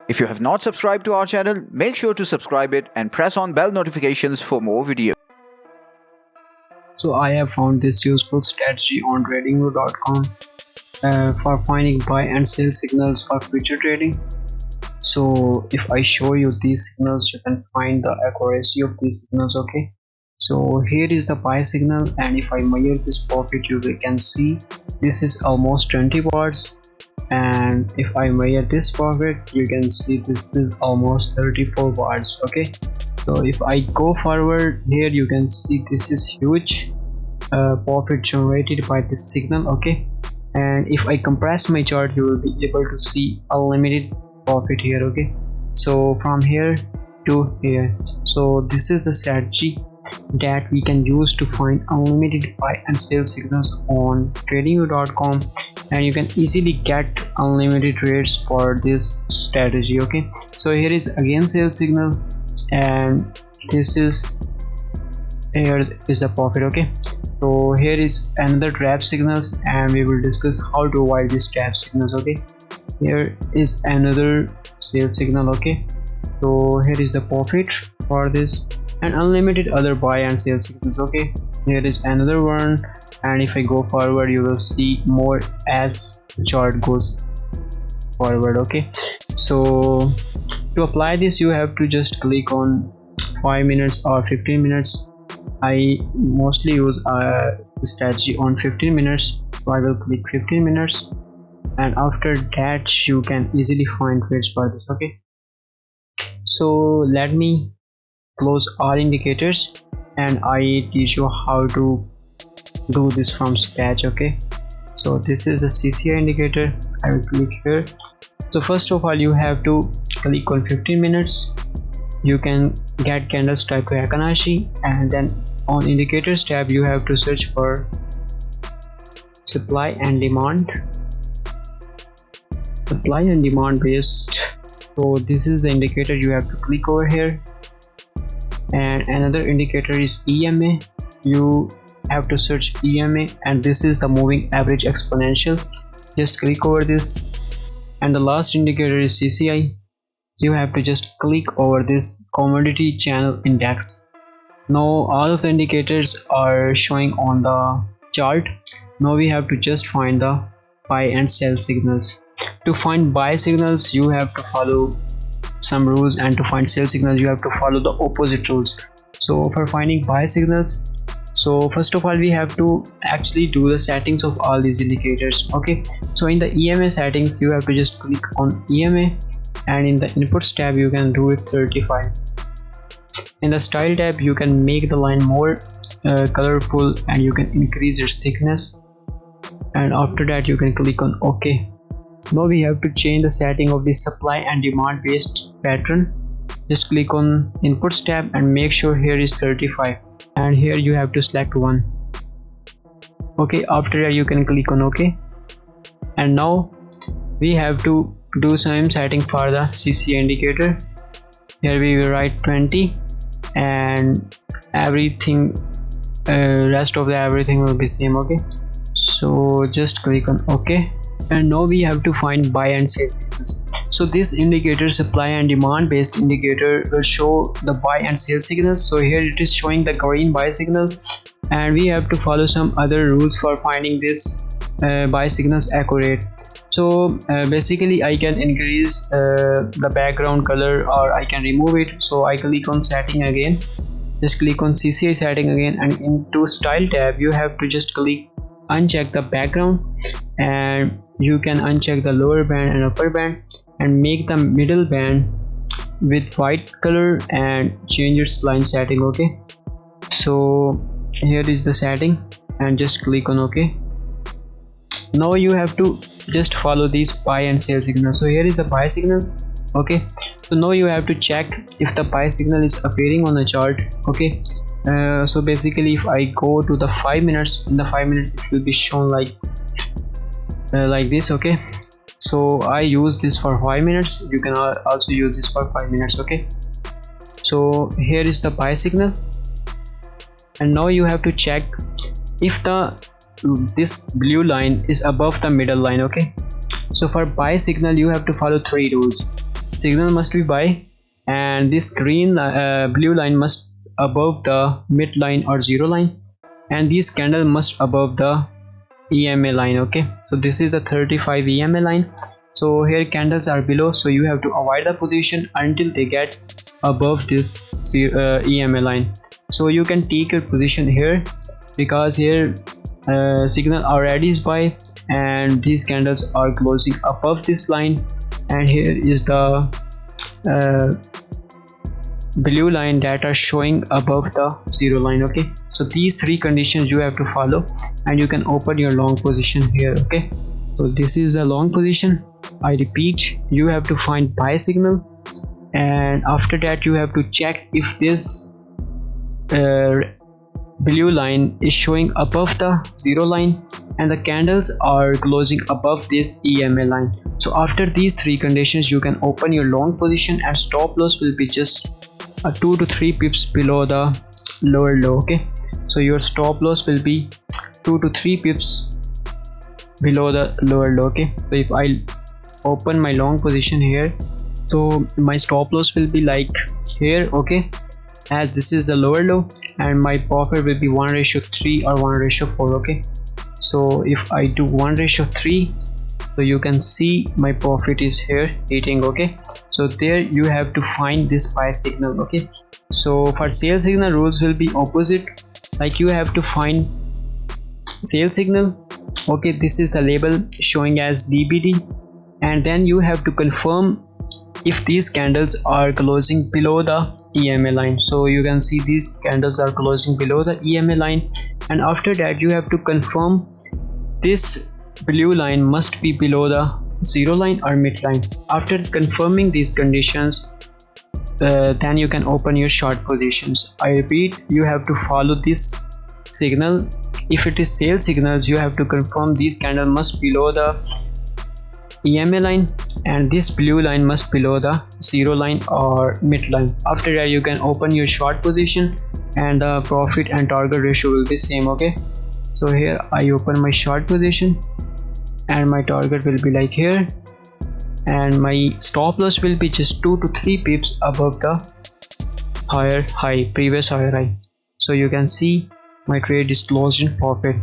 If you have not subscribed to our channel, make sure to subscribe it and press on bell notifications for more videos. So I have found this useful strategy on tradingview.com for finding buy and sell signals for future trading. So if I show you these signals, you can find the accuracy of these signals. Okay, so here is the buy signal, and if I measure this profit, you can see this is almost 20 bars, and if I measure this profit, you can see this is almost 34 bars. Okay, so if I go forward, here you can see this is huge profit generated by this signal. Okay, and if I compress my chart, you will be able to see unlimited profit here. Okay, so from here to here, so this is the strategy that we can use to find unlimited buy and sell signals on tradingview.com, and you can easily get unlimited trades for this strategy. Okay, so here is again sell signal, and this is here is the profit. Okay, so here is another trap signals, and we will discuss how to avoid these trap signals. Okay, here is another sell signal. Okay, so here is the profit for this, and unlimited other buy and sell signals. Okay, here is another one, and if I go forward, you will see more as chart goes forward. Okay, so to apply this, you have to just click on 5 minutes or 15 minutes. I mostly use strategy on 15 minutes, so I will click 15 minutes, and after that you can easily find trades for this. Okay, so let me close all indicators and I teach you how to do this from scratch. Okay, so this is the CCI indicator. I will click here. So first of all, you have to click on 15 minutes. You can get candles type to Fibonacci, and then on indicators tab you have to search for supply and demand based. So this is the indicator, you have to click over here. And another indicator is EMA. You have to search EMA, and this is the moving average exponential. Just click over this. And the last indicator is CCI. You have to just click over this commodity channel index. Now all of the indicators are showing on the chart. Now we have to just find the buy and sell signals. To find buy signals, you have to follow some rules, and to find sell signals, you have to follow the opposite rules. So for finding buy signals, so first of all, we have to actually do the settings of all these indicators. Okay, so in the EMA settings, you have to just click on EMA, and in the inputs tab you can do it 35. In the style tab you can make the line more colorful, and you can increase its thickness, and after that you can click on OK. Now we have to change the setting of the supply and demand based pattern. Just click on inputs tab and make sure here is 35, and here you have to select one. Okay, after that you can click on OK. And now we have to do some setting for the CCI indicator. Here we will write 20, and everything rest of the everything will be same. Okay, so just click on OK. And now we have to find buy and sell signals. So this indicator, supply and demand based indicator, will show the buy and sell signals. So here it is showing the green buy signal, and we have to follow some other rules for finding this buy signals accurate. So basically I can increase the background color, or I can remove it. So I click on setting again, just click on CCI setting again, and into style tab you have to just click uncheck the background, and you can uncheck the lower band and upper band, and make the middle band with white color and change its line setting. Okay, so here is the setting, and just click on OK. Now you have to just follow these buy and sell signals. So here is the buy signal. Okay, so now you have to check if the buy signal is appearing on the chart. Okay, so basically if I go to the 5 minutes, in the 5 minutes it will be shown like this. Okay, so I use this for 5 minutes. You can also use this for 5 minutes. Okay, so here is the buy signal, and now you have to check if this blue line is above the middle line. Okay, so for buy signal you have to follow 3 rules. signal must be buy, and this green blue line must above the midline or zero line, and this candle must above the EMA line. Okay, so this is the 35 EMA line. So here candles are below, so you have to avoid the position until they get above this EMA line. So you can take your position here, because here signal already is buy, and these candles are closing above this line, and here is the blue line that are showing above the zero line. Okay, so these three conditions you have to follow, and you can open your long position here. Okay, so this is a long position. I repeat, you have to find buy signal, and after that you have to check if this blue line is showing above the zero line and the candles are closing above this EMA line. So after these three conditions you can open your long position, and stop loss will be just 2 to 3 pips below the lower low. Okay, so your stop loss will be 2 to 3 pips below the lower low. Okay, so if I open my long position here, so my stop loss will be like here. Okay, as this is the lower low, and my profit will be 1:3 or 1:4. Okay, so if I do 1:3, so you can see my profit is here hitting. Okay, so there you have to find this buy signal. Okay, so for sell signal rules will be opposite, like you have to find sell signal. Okay, this is the label showing as DBD, and then you have to confirm if these candles are closing below the EMA line. So you can see these candles are closing below the EMA line, and after that you have to confirm this blue line must be below the zero line or midline. After confirming these conditions, then you can open your short positions. I repeat, you have to follow this signal. If it is sell signals, you have to confirm these candle must below the EMA line, and this blue line must below the zero line or midline. After that you can open your short position, and the profit and target ratio will be same. Okay, so here I open my short position, and my target will be like here, and my stop loss will be just 2 to 3 pips above the higher high, previous higher high. So you can see my trade is closed in profit.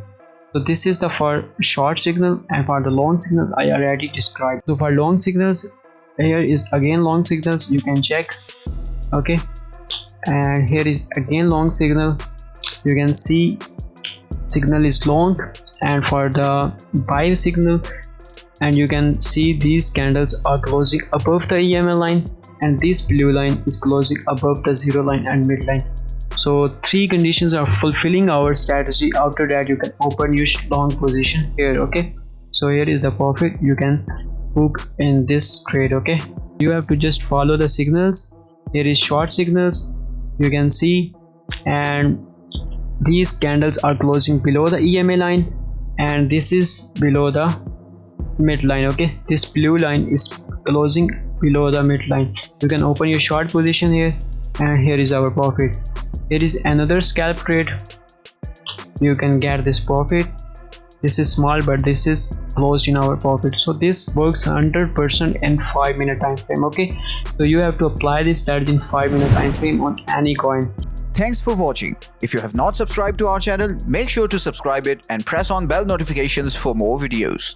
So this is the for short signal, and for the long signals I already described. So for long signals, here is again long signals, you can check. Okay, and here is again long signal, you can see signal is long. And for the buy signal, and you can see these candles are closing above the EMA line, and this blue line is closing above the zero line and midline. So three conditions are fulfilling our strategy. After that you can open your long position here. Okay, so here is the profit you can book in this trade. Okay, you have to just follow the signals. Here is short signals, you can see, and these candles are closing below the EMA line, and this is below the midline. Okay, this blue line is closing below the midline. You can open your short position here, and here is our profit. Here is another scalp trade, you can get this profit. This is small, but this is closed in our profit. So this works 100% in 5-minute time frame. Okay, so you have to apply this strategy in 5-minute time frame on any coin. Thanks for watching. If you have not subscribed to our channel, make sure to subscribe it and press on bell notifications for more videos.